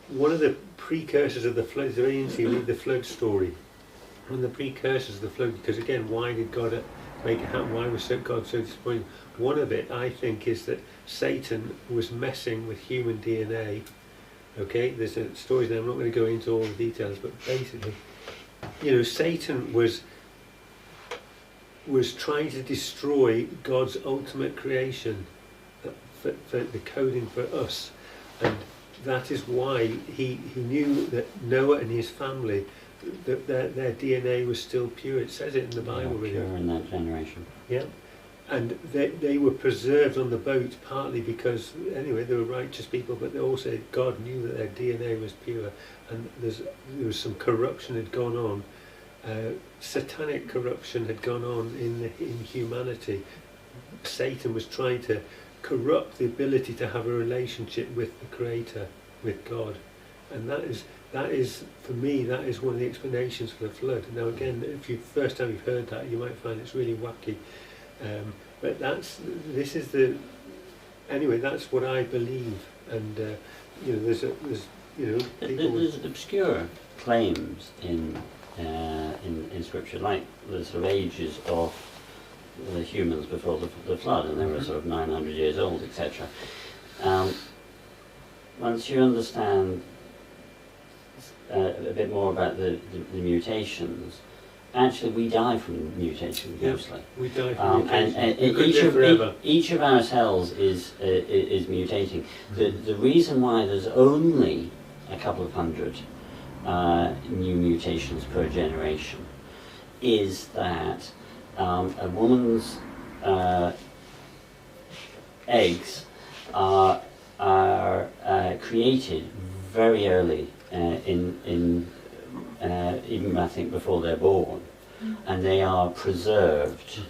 one of the precursors of the flood, it's very interesting, you read the flood story. One of the precursors of the flood, because again, why did God make it happen? Why was God so disappointed? One of it, I think, is that Satan was messing with human DNA. Okay, there's a story there, I'm not going to go into all the details, but basically, Satan was trying to destroy God's ultimate creation, for the coding for us, and that is why he knew that Noah and his family, that their DNA was still pure. It says it in the Bible. Pure in that generation. Yeah, and they were preserved on the boat partly because, anyway, they were righteous people, but they also, God knew that their DNA was pure, and there was some corruption had gone on. Satanic corruption had gone on in humanity. Satan was trying to corrupt the ability to have a relationship with the Creator, with God, and that is for me, that is one of the explanations for the flood. Now again, if you first time you've heard that, you might find it's really wacky, but that's what I believe, and there's there's obscure claims in Scripture, like the sort of ages of the humans before the flood, and they were sort of 900 years old, etc. Once you understand a bit more about the mutations, actually we die from mutations mostly. We die from mutations. And each of our cells is mutating. The reason why there's only a couple of hundred new mutations per generation is that a woman's eggs are created very early in even I think before they're born, and they are preserved.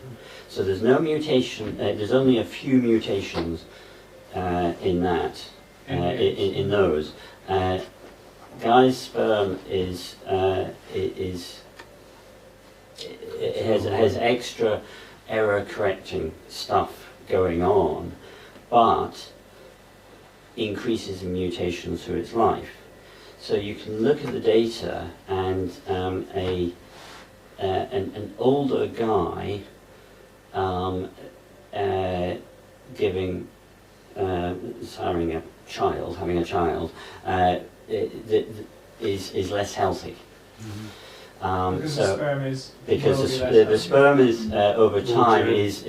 So there's no mutation. There's only a few mutations in that in those. Guy's sperm has extra error correcting stuff going on, but increases in mutations through its life. So you can look at the data, and an older guy having a child is less healthy. Because the sperm is the sperm is over time is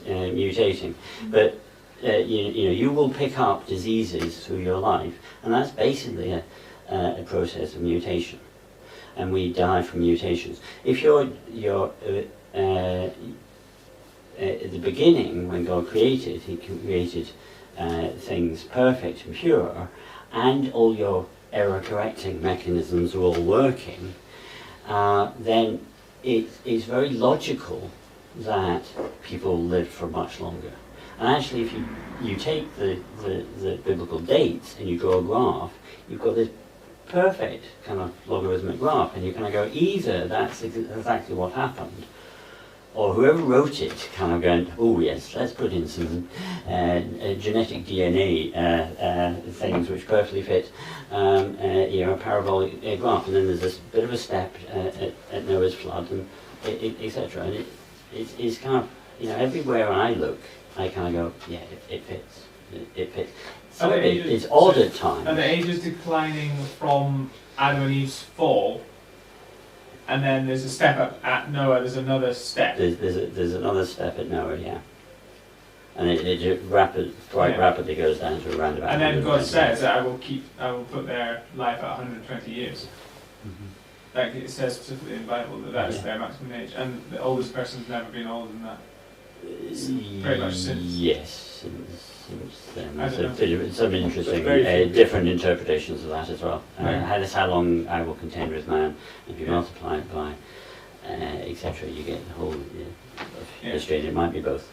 mutating, but you will pick up diseases through your life, and that's basically a process of mutation, and we die from mutations. If you're at the beginning, when God created, He created things perfect and pure, and all your error correcting mechanisms are all working, then it is very logical that people live for much longer. And actually, if you take the biblical dates and you draw a graph, you've got this perfect kind of logarithmic graph, and you kind of go, either that's exactly what happened, or whoever wrote it kind of going, oh yes, let's put in some genetic DNA things which perfectly fit a parabolic graph, and then there's this bit of a step at Noah's flood, and etc. And it's kind of, everywhere I look, I kind of go, yeah, it fits. It fits. Some of it is odd at times. And the age is declining from Adam and Eve's fall, and then there's a step up at Noah. There's another step. There's another step at Noah, yeah. And it rapidly goes down to around about. And then God says that I will put their life at 120 years. Mm-hmm. Like it says specifically in the Bible that is their maximum age, and the oldest person's never been older than that. Pretty much since. Yes, since then. I don't know. Some interesting, different interpretations of that as well. That's how long I will contend with man. If you multiply it by, etc., you get the whole history, and it might be both.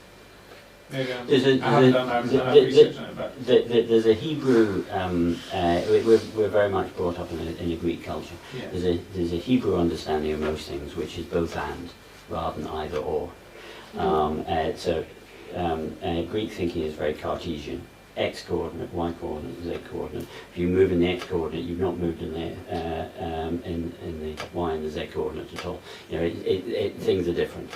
Maybe I haven't done research on it, but there's a Hebrew. We're very much brought up in a Greek culture. yeah. There's a Hebrew understanding of most things, which is both and, rather than either or. Greek thinking is very Cartesian, X coordinate, Y coordinate, Z coordinate. If you move in the X coordinate, you've not moved in the in the Y and the Z coordinate at all. You know, things are different.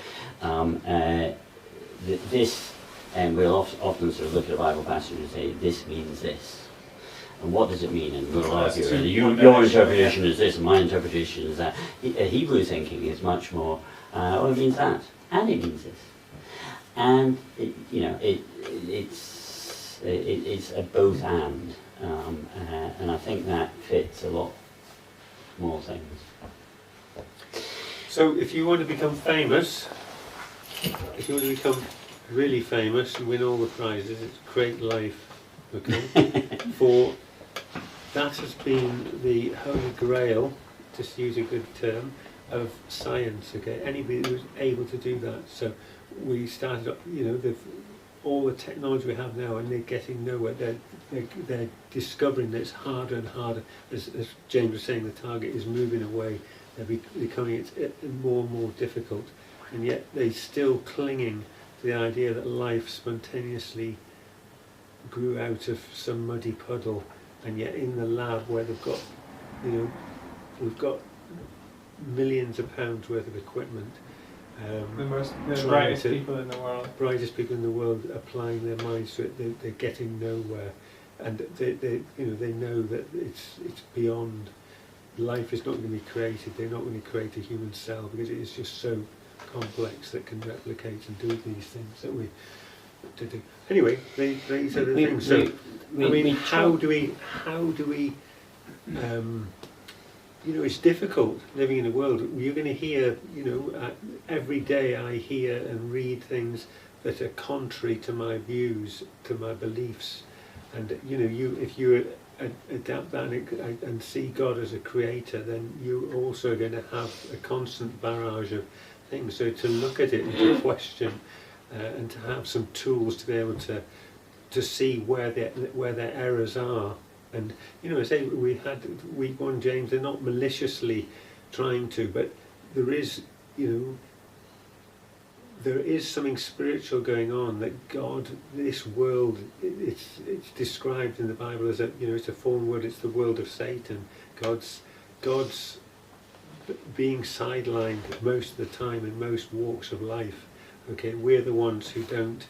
This, and we'll often sort of look at a Bible passage and say, this means this. And what does it mean? And we'll argue, your interpretation is this, and my interpretation is that. Hebrew thinking is much more, well, it means that, and it means this. And, it's a both and. And I think that fits a lot more things. So if you want to become famous, if you want to become really famous and win all the prizes, it's create life, okay? For that has been the holy grail, just to use a good term, of science, okay? Anybody who's able to do that. So we started up, all the technology we have now, and they're getting nowhere. They're discovering that it's harder and harder. As James was saying, the target is moving away. They're becoming more and more difficult. And yet they're still clinging to the idea that life spontaneously grew out of some muddy puddle, and yet in the lab where they've got, we've got millions of pounds worth of equipment. The brightest people in the world. Brightest people in the world applying their minds to it. They're getting nowhere, and they know that it's beyond. Life is not going to be created. They're not going to create a human cell because it is just so complex that can replicate and do these things that we to do. Anyway, these are the things. So, how do we? It's difficult living in a world. You're going to hear, every day I hear and read things that are contrary to my views, to my beliefs, and if you adapt that and see God as a creator, then you're also going to have a constant barrage of things. So to look at it and to question, and to have some tools to be able to see where their errors are. And I say week 1 James, they're not maliciously trying to, but there is something spiritual going on, that God, this world, it's described in the Bible as it's a fallen world. It's the world of Satan. God's being sidelined most of the time in most walks of life. Okay, we're the ones who don't.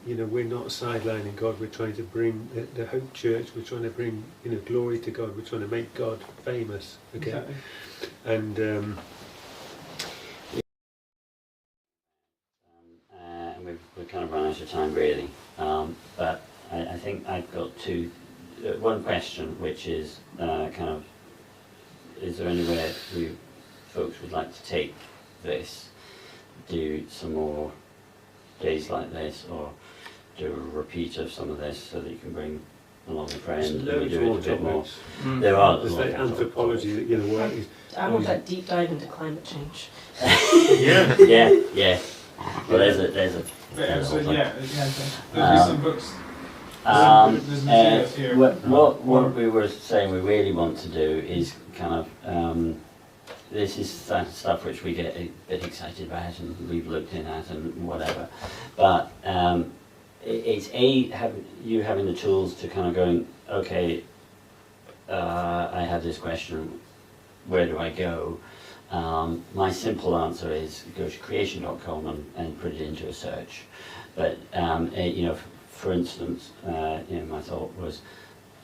We're not sidelining God. We're trying to bring the Hope Church. We're trying to bring glory to God. We're trying to make God famous. Okay, exactly. And we've kind of run out of time, really. But I think I've got one question, which is is there anywhere you folks would like to take this? Do some more days like this, or do a repeat of some of this so that you can bring along a friend and we do it a bit more. There are there's like anthropology that where I want that deep dive into climate change. Yeah. Yeah. Well, there's a there'll be some books. There's materials here. What we were saying we really want to do is kind of this is stuff which we get a bit excited about and we've looked in at and whatever, but it's having the tools to kind of going, okay, I have this question, where do I go? My simple answer is go to creation.com and put it into a search. But for instance, my thought was,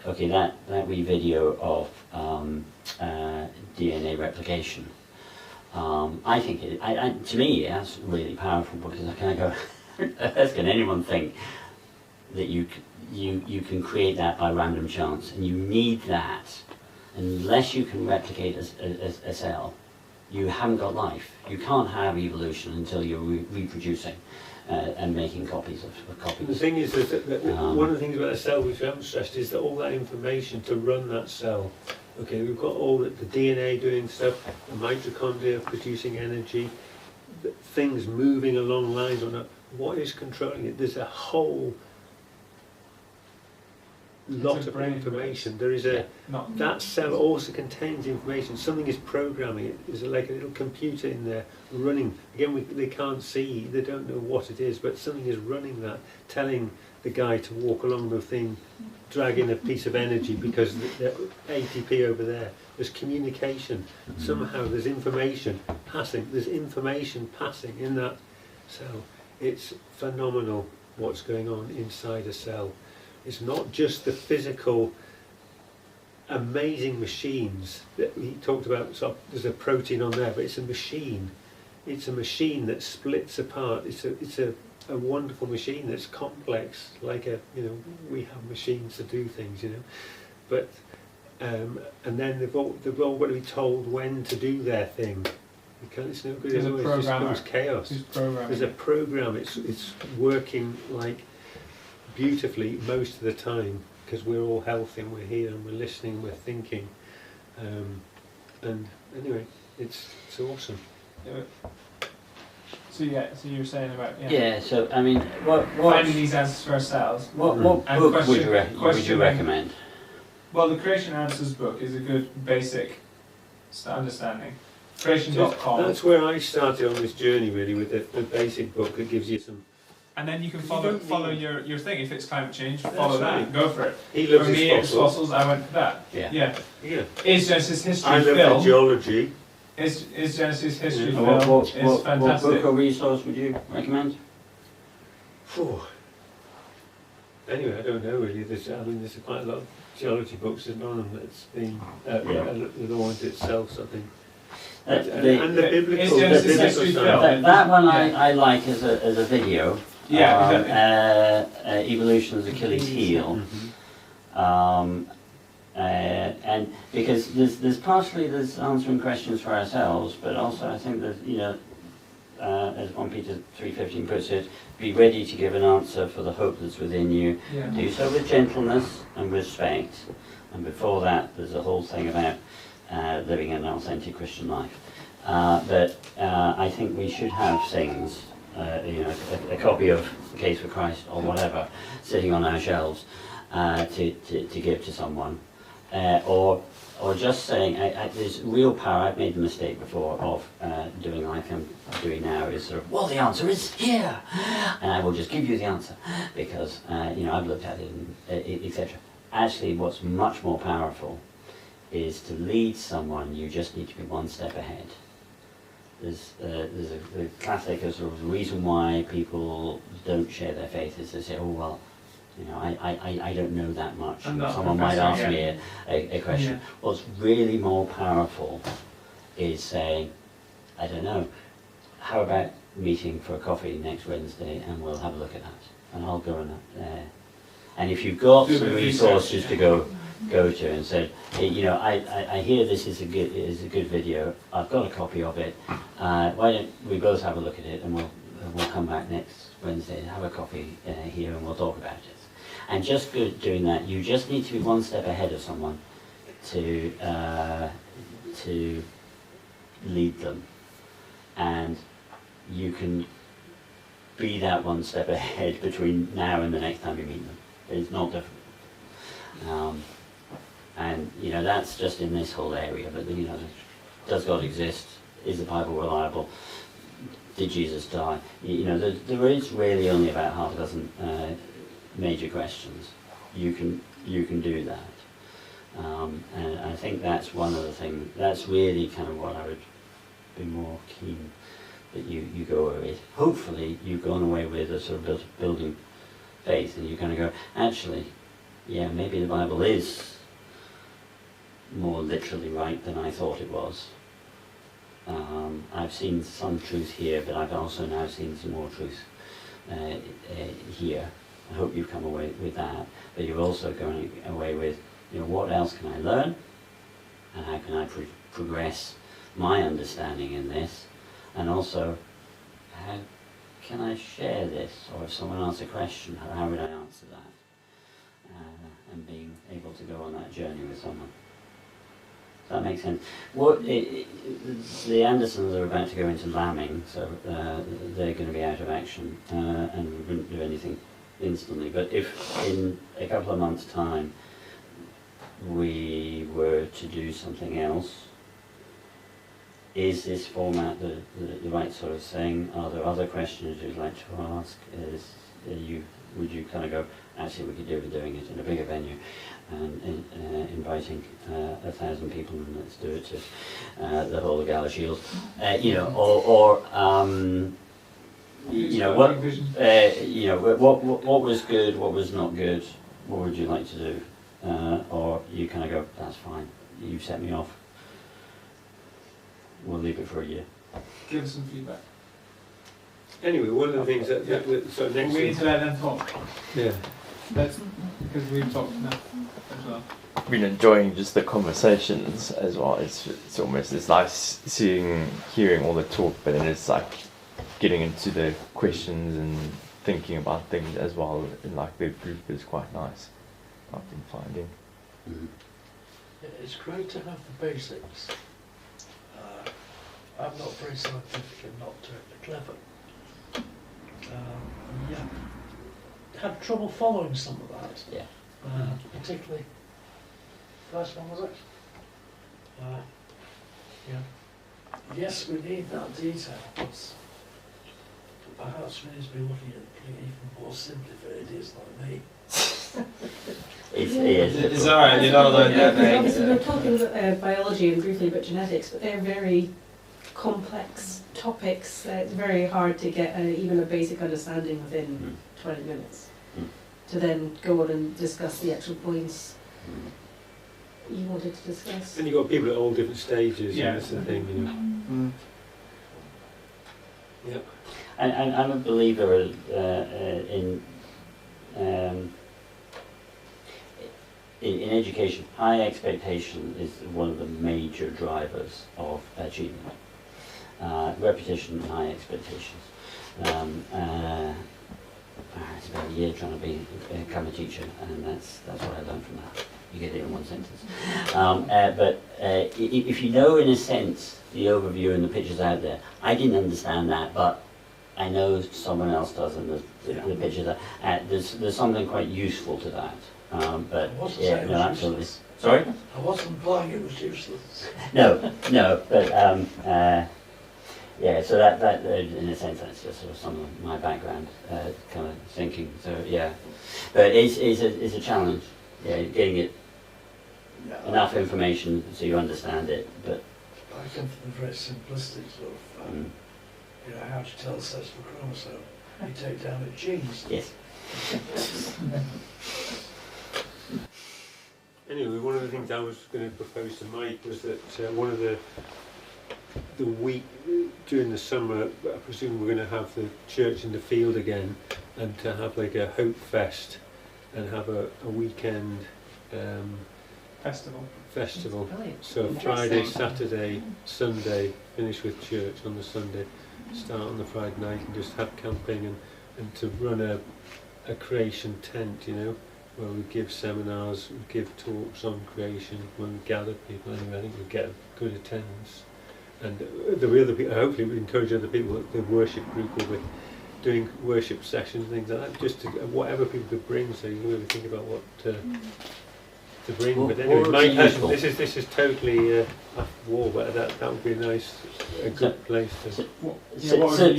okay, that wee video of DNA replication. I think to me that's really powerful, because I kind of go, how can anyone think that you can create that by random chance? And you need that. Unless you can replicate a cell, you haven't got life. You can't have evolution until you're reproducing and making copies of copies. The thing is that one of the things about a cell which we haven't stressed is that all that information to run that cell. Okay, we've got all the DNA doing stuff, the mitochondria producing energy, things moving along lines on it. What is controlling it? There's a whole lot It's a of brain information. There is a Not that cell also contains information. Something is programming it. There's like a little computer in there running. Again, they can't see. They don't know what it is, but something is running that, telling the guy to walk along the thing, dragging a piece of energy because the ATP over there. There's communication. Somehow there's information passing. There's information passing in that cell. It's phenomenal what's going on inside a cell. It's not just the physical amazing machines that he talked about. So there's a protein on there, but it's a machine. It's a machine that splits apart. It's a wonderful machine that's complex. Like we have machines to do things, but and then they've all got to be told when to do their thing. It's no good. There's a It just programmer becomes chaos. who's programming. There's a program. It's working like beautifully most of the time because we're all healthy and we're here and we're listening, we're thinking, and anyway, it's awesome. Yeah. So you were saying about Yeah. So I mean, what finding these answers for ourselves. what And book would you questioning- recommend? Well, the Creation Answers book is a good basic understanding. Creation.com. That's where I started on this journey, really, with the basic book that gives you some. And then you can You follow don't need- your thing. If it's climate change, That's follow right. that. Go for it. He For loves me, his it's fossils. fossils. I went for that. Yeah. Yeah. Yeah. Is Genesis History I love the film? geology. Is Genesis History Yeah. film? What is fantastic. book or resource would you recommend? Phew. Anyway, I don't know really. There's quite a lot of geology books. There's none of them that's been the one itself. I think. And the biblical, Is the Genesis biblical history stuff. film? That one Yeah. I like as a video. Yeah, exactly. Evolution's Achilles heel. Mhm. And because there's partially answering questions for ourselves, but also I think that as 1 Peter 3:15 puts it, be ready to give an answer for the hope that's within you. Yeah. Do so with gentleness and respect. And before that, there's a whole thing about living an authentic Christian life. But I think we should have things, a copy of The Case for Christ or whatever, sitting on our shelves to give to someone. Or just saying, there's real power. I've made the mistake before of doing like I'm doing now, is sort of, well, the answer is here, and I will just give you the answer because I've looked at it, and etc. Actually, what's much more powerful is to lead someone. You just need to be one step ahead. There's a classic sort of reason why people don't share their faith is they say, oh well, I don't know that much. I'm not Someone might professor, ask me a question. Yeah. What's really more powerful is saying, I don't know, how about meeting for a coffee next Wednesday and we'll have a look at that. And I'll go and if you've got Do a some bit of resources research, to go to and said, hey, I hear this is a good video. I've got a copy of it. Why don't we both have a look at it and we'll come back next Wednesday and have a coffee here and we'll talk about it. And just doing that, you just need to be one step ahead of someone to lead them, and you can be that one step ahead between now and the next time you meet them. It's not different. And that's just in this whole area. But does God exist? Is the Bible reliable? Did Jesus die? There is really only about half a dozen major questions. You can do that, and I think that's one of the things. That's really kind of what I would be more keen that you go away with. Hopefully, you've gone away with a sort of building faith, and you kind of go, actually, yeah, maybe the Bible is more literally right than I thought it was. I've seen some truth here, but I've also now seen some more truth here. I hope you've come away with that, but you're also going away with, what else can I learn, and how can I progress my understanding in this, and also how can I share this, or if someone asks a question, how would I answer that, and being able to go on that journey with someone. Does that make sense? The Andersons are about to go into lambing, so they're going to be out of action, and we wouldn't do anything instantly, but if in a couple of months' time we were to do something else, is this format the right sort of thing? Are there other questions you'd like to ask? Would you kind of go, actually we could do with doing it in a bigger venue and inviting 1,000 people and let's do it to the whole of Gala Shield, you know, what was good, what was not good, what would you like to do, or you kind of go, that's fine, you set me off, we'll leave it for a year. Give us some feedback. Anyway, one of the things that so We next need week, to let them talk. yeah. Because we've talked enough as well. I've been enjoying just the conversations as well. It's nice hearing all the talk, but then it's like getting into the questions and thinking about things as well. And like the group is quite nice. I've been finding. Mhm. It's great to have the basics. I'm not very scientific and not terribly clever. Yeah, had trouble following some of that. Yeah. Particularly, first one was it? Yeah. Yes, we need that detail, but perhaps we need to be looking at even more simplified ideas like me. It's alright, you know, Obviously, we're talking about biology and briefly about genetics, but they're very complex topics. It's very hard to get even a basic understanding within 20 minutes. To then go on and discuss the actual points you wanted to discuss. And you've got people at all different stages, Yeah. and that's the thing, you know. Yep. And I'm a believer in education. High expectation is one of the major drivers of achievement. Repetition and high expectations. It's about a year trying to become a teacher, and that's what I learned from that. You get it in one sentence. But if you know, in a sense, the overview and the pictures out there, I didn't understand that, but I know someone else does, and the pictures are. There's something quite useful to that. But I wasn't yeah, saying it no, was absolutely. useless. Sorry? I wasn't implying it was useless. No, but yeah. So that in a sense that's just sort of some of my background kind of thinking. So yeah, but it's a challenge. Yeah, getting it Yeah, enough information so you understand it. But I come from the very simplistic sort of, you know, how to tell the sex of a chromosome. You take down its genes. yes. Anyway, one of the things I was going to propose to Mike was that one of the week during the summer, I presume we're going to have the church in the field again, and to have like a Hope Fest and have a weekend Festival. festival. Brilliant. So Friday, Saturday, Sunday, finish with church on the Sunday, start on the Friday night and just have camping and to run a creation tent, you know, where we give seminars, we give talks on creation, when we gather people. Anyway, I think we get a good attendance. And the other people, hopefully we encourage other people, the worship group will be doing worship sessions, things like that, just to whatever people could bring, so you can really think about what to bring. Well, But anyway, or Mike has, useful. this is totally off the wall, but that would be a good place to. What would be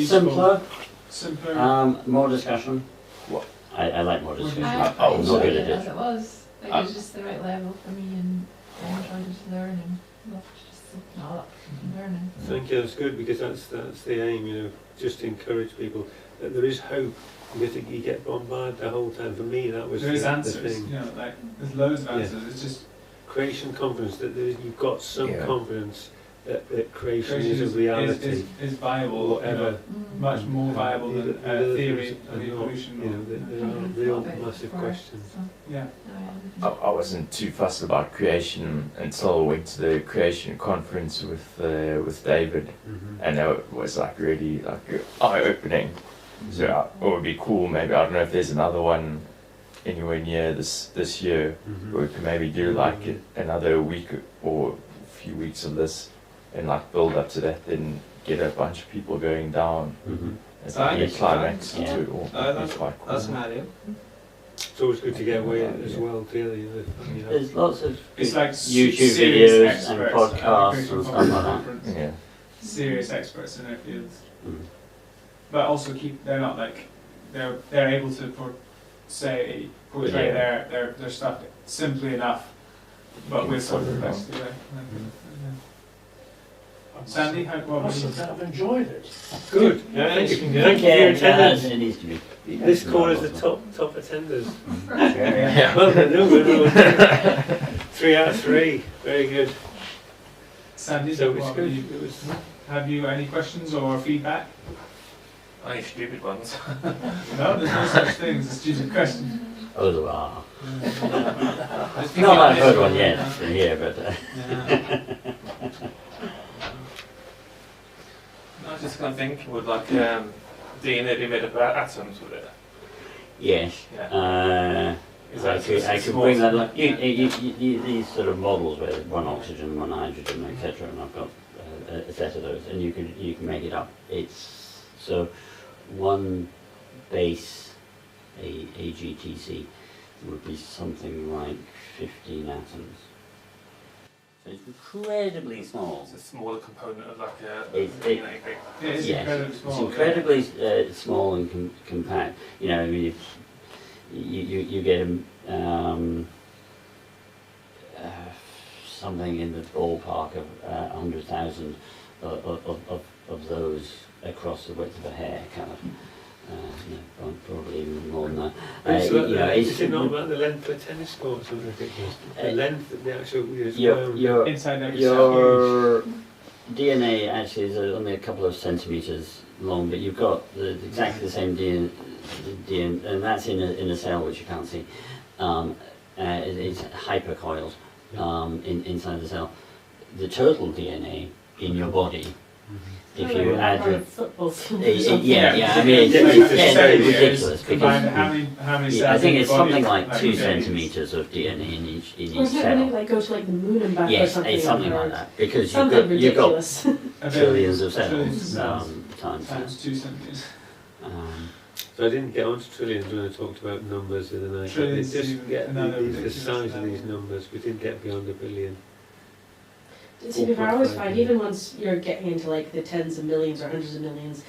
useful? Simpler, Simpler. more discussion. What? I like more discussion. I- I'm Oh, not sorry. good at as it. it was. It was just the right level for me, and I enjoyed just learning. Loved just soaking all up and learning. Thank you, that's good, because that's the aim, you know, just to encourage people that there is hope. Because you get bombarded the whole time. For me, that was There is the answers, thing. you know, like there's loads of Yeah. answers. It's just Creation confidence, that you've got some Yeah. confidence that creation creation is a reality. is viable, or whatever. you know, much more viable than The other theory things of are not, evolution. you know, there are real massive questions. Yeah. I wasn't too fussed about creation until I went to the creation conference with David, and it was like really like eye-opening. So it would be cool. Maybe I don't know if there's another one anywhere near this year. Or we could maybe do like another week or a few weeks of this and like build up to that, then get a bunch of people going down It's like a Yes. climax Yeah. to it all. Oh, It's quite cool. That's an idea. It's always good to get away as well, clearly. You know. There's lots of It's like YouTube serious videos experts, and at podcasts the and Christian stuff like that. Conference. Yeah. Serious experts in their fields, Mm. but also they're not like they're able to portray Yeah. their stuff simply enough, but with some complexity. Sandy, what I was said that I've enjoyed it. Good. Yeah, Thank you. it's been good. Thank you for your attendance. It needs to be. This corner's the top attenders. Yeah. Well, no, 3 out of 3. Very good. Sandy, So it's what good. have you- It was. have you any questions or feedback? Only stupid ones. No, there's no such thing as a stupid question. Oh, there are. Not that I've heard one yet from here, but I was just kind of thinking, would like DNA be made of atoms, would it? yes. Yeah. Is I that could bring that up. These sort of models where one oxygen, one hydrogen, etc., and I've got a set of those, and you can make it up. It's so one base, a GTC, would be something like 15 atoms. So it's incredibly small. It's a smaller component of like a It- DNA thing. It is Yes, incredibly it's small. incredibly small and compact. You know, I mean, you get something in the ballpark of 100,000 of those across the width of a hair, kind of. Probably even more than that. Is it not about the length of a tennis court or something ridiculous? The length, the actual your Inside every cell. your DNA actually is only a couple of centimeters long, but you've got exactly the same DNA, and that's in a cell which you can't see. It's hypercoiled inside the cell. The total DNA in your body, if you add the football field or yeah, something. yeah, I mean, Yeah, it's it's ridiculous Combined, because how many cells I think in it's your body? something like 2 billions? centimeters of DNA in each Or cell. is it when they like go to like the moon and back or Yes, something? it's something or like that because Something you've got ridiculous. A billion- trillions of trillions of cells cells. times that. Times 2 centimeters. So I didn't get onto trillions when I talked about numbers the other night. Trillions Just even get another the ridiculous size of number. these numbers. We didn't get beyond a billion. To be fair, I always find even once you're getting into like the tens of millions or hundreds of millions,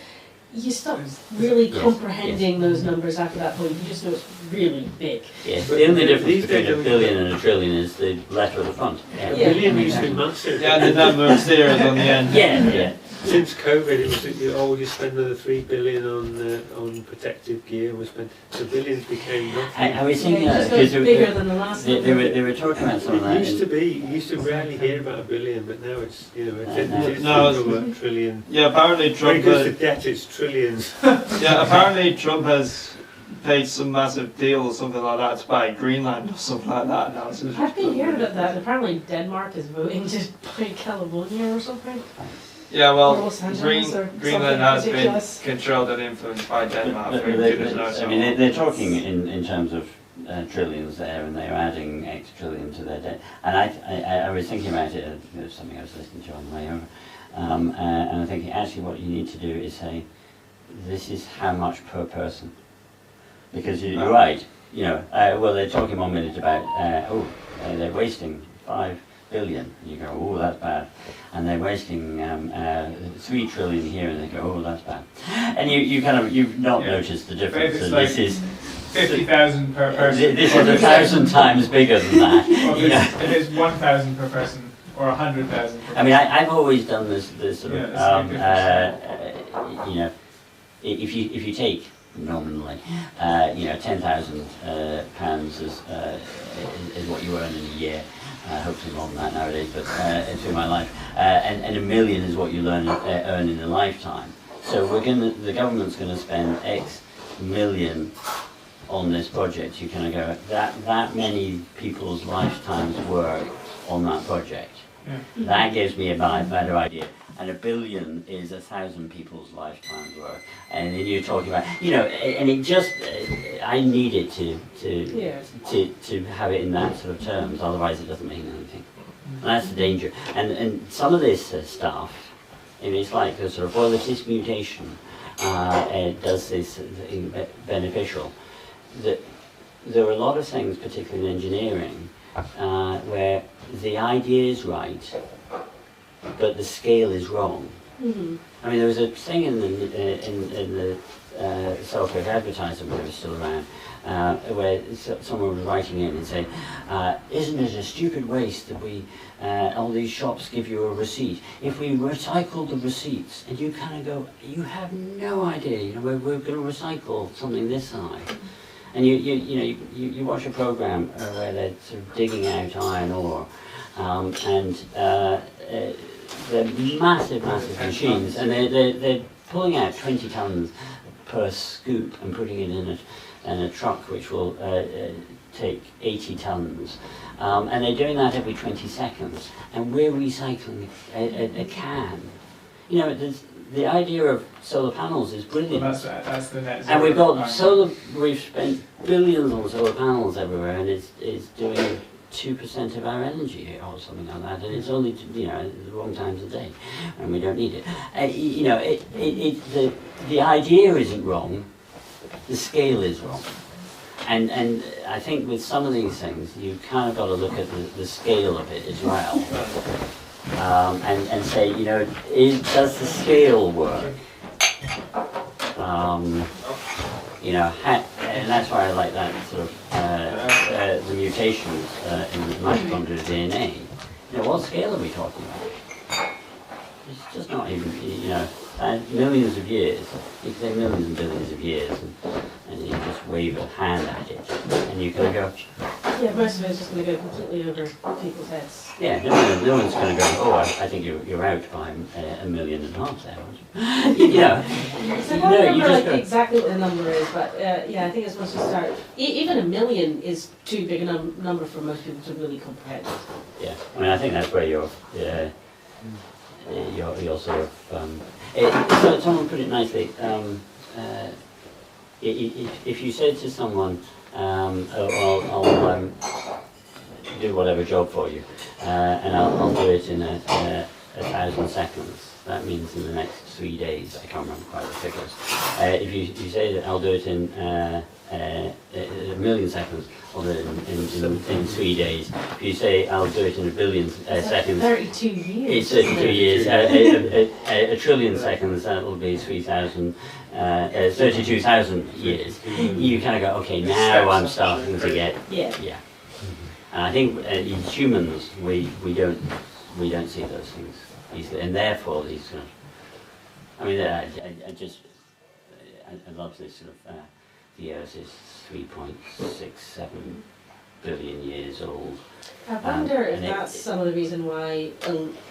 you stop really Yes, comprehending those numbers after that point. You just know it's really big. Yes, But the only these difference days between a we- billion and a trillion is the letter at the front. A Yeah. billion used to be massive. Yeah, the number of zeros on the end. Yeah, yeah. Since COVID, it was you spend another 3 billion on protective gear. We spent so billions became nothing. I was Yeah, thinking you that just go because bigger than the last they one. were talking about some of that. It used to be. You used to rarely hear about a billion, but now it's it's No, a trillion. Yeah, apparently When Trump. it goes to debt, it's trillions. Yeah, apparently Trump has paid some massive deal or something like that to buy Greenland or something like that now. So I've been hearing about that. Apparently Denmark is voting to buy California or something. yeah, Or well, Los Angeles or Greenland something has ridiculous. been controlled and influenced by Denmark for They- goodness knows I how mean, long. they're talking in terms of trillions there, and they're adding X trillion to their debt. And I was thinking about it. It was something I was listening to on the way over, and I'm thinking actually what you need to do is say, this is how much per person, because you're right. You know, well, they're talking 1 minute about they're wasting 5 billion. And you go, oh, that's bad. And they're wasting 3 trillion here, and they go, oh, that's bad. And you've not Yeah. noticed the But if difference. it's And like this is 50,000 per person. this or is 1,000 times bigger than that. Or You know? if it's 1,000 per person or 100,000 per person. I mean, I've always done this sort of, Yeah, it's like you know, if you take nominally, 10,000 pounds is what you earn in a year. Hopefully more than that nowadays, but through my life, and $1 million is what you earn in a lifetime. So the government's going to spend X million on this project. You kind of go that many people's lifetimes work on that project. Yeah. That gives me a better idea. And $1 billion is 1,000 people's lifetimes work. And then you're talking about, and it just, I need it to have it in that sort of terms, otherwise it doesn't mean anything. And that's the danger. And some of this stuff, it's like a sort of, well, there's this mutation, does this thing beneficial. There are a lot of things, particularly in engineering, where the idea is right, but the scale is wrong. Mhm. I mean, there was a thing in the Selkirk Advertiser, when it was still around, where someone was writing in and saying, isn't it a stupid waste that we, all these shops give you a receipt? If we recycle the receipts, and you kind of go, you have no idea, you know, we're going to recycle something this size. And you watch a program where they're sort of digging out iron ore, and they're massive machines, and they're pulling out 20 tons per scoop and putting it in a truck which will take 80 tons. And they're doing that every 20 seconds. And we're recycling a can. You know, the idea of solar panels is brilliant. Well, that's the net zero. And we've got requirement. we've spent billions on solar panels everywhere, and it's doing 2% of our energy or something like that, and it's only, you know, the wrong times of day, and we don't need it. You know, the idea isn't wrong, the scale is wrong. And I think with some of these things, you kind of got to look at the scale of it as well. And say, you know, does the scale work? You know, and that's why I like that sort of the mutations in the mitochondrial DNA. You know, what scale are we talking about? It's just not even, you know, millions of years. You can say millions and billions of years, and you just wave a hand at it, and you can go, Yeah, most of it's just going to go completely over people's heads. yeah, no one's going to go, oh, I think you're out by 1.5 million there, aren't you? You know, So I no, can't you remember just like go, exactly what the number is, but yeah, I think it's once you start. Even 1 million is too big a number for most people to really comprehend. yeah, I mean, I think that's where you're sort of, so someone put it nicely, if you said to someone, I'll do whatever job for you, and I'll do it in a 1,000 seconds. That means in the next 3 days. I can't remember quite the figures. If you say that I'll do it in 1 million seconds, I'll do it in 3 days. If you say I'll do it in 1 billion seconds, 32 years. it's 32 years. A trillion seconds, that will be 32,000 years. You kind of go, okay, now I'm starting to get, Yeah. And I think in humans, we don't see those things easily, and therefore these kind of, I mean, I love this sort of, the Earth is 3.67 billion years old. I wonder if and that's some of the reason why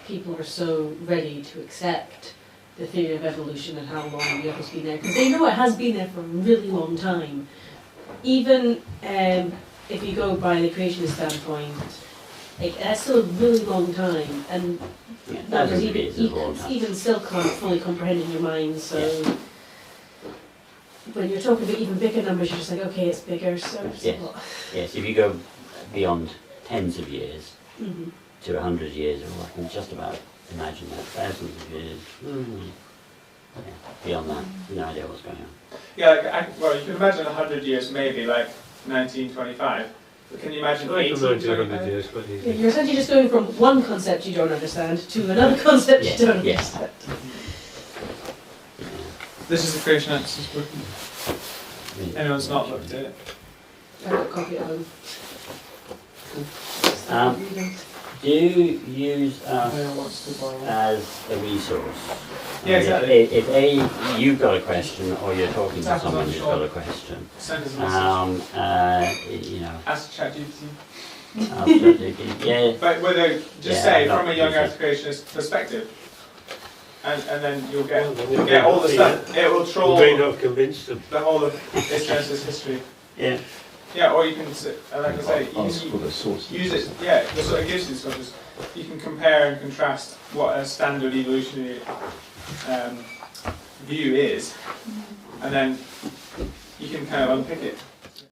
people are so ready to accept the theory of evolution and how long the Earth has been there, because they know it has been there for a really long time. Even if you go by the creationist standpoint, like, that's still a really long time, and Yeah, numbers 1,000 years is a long time. even still can't fully comprehend in your mind. So when you're talking about even bigger numbers, you're just like, okay, it's bigger. So Yes. Yes, if you go beyond tens of years Mhm. to 100 years, or I can just about imagine that, thousands of years. Yeah, beyond that, no idea what's going on. Yeah, like, well, you can imagine 100 years maybe, like 1925. But can you imagine I can imagine 100 1825? years quite Yeah, easily. you're essentially just going from one concept you don't understand to another concept Yes, you don't yes. understand. This is the Creation Answers book. I mean, Anyone's not looked at it. I've got a copy at home. Um, Do you use us Anyone wants to borrow one? as a resource? Yeah, I mean, exactly. If you've got a question, or you're talking to Exactly, someone I'm who's sure. got a question, Send us a message. you know, Ask ChatGPT. yeah, But whether just Yeah, say I'm not from a young using- earth creationist perspective, and then you'll Well, get then get all the yeah. stuff. It will We troll may not have convinced them. the whole of its Genesis history. yeah. Yeah, or you can, like I say, Ask for you the source. use it. Yeah, that's what it gives you. Sort of, you can compare and contrast what a standard evolutionary view is, and then you can kind of unpick it.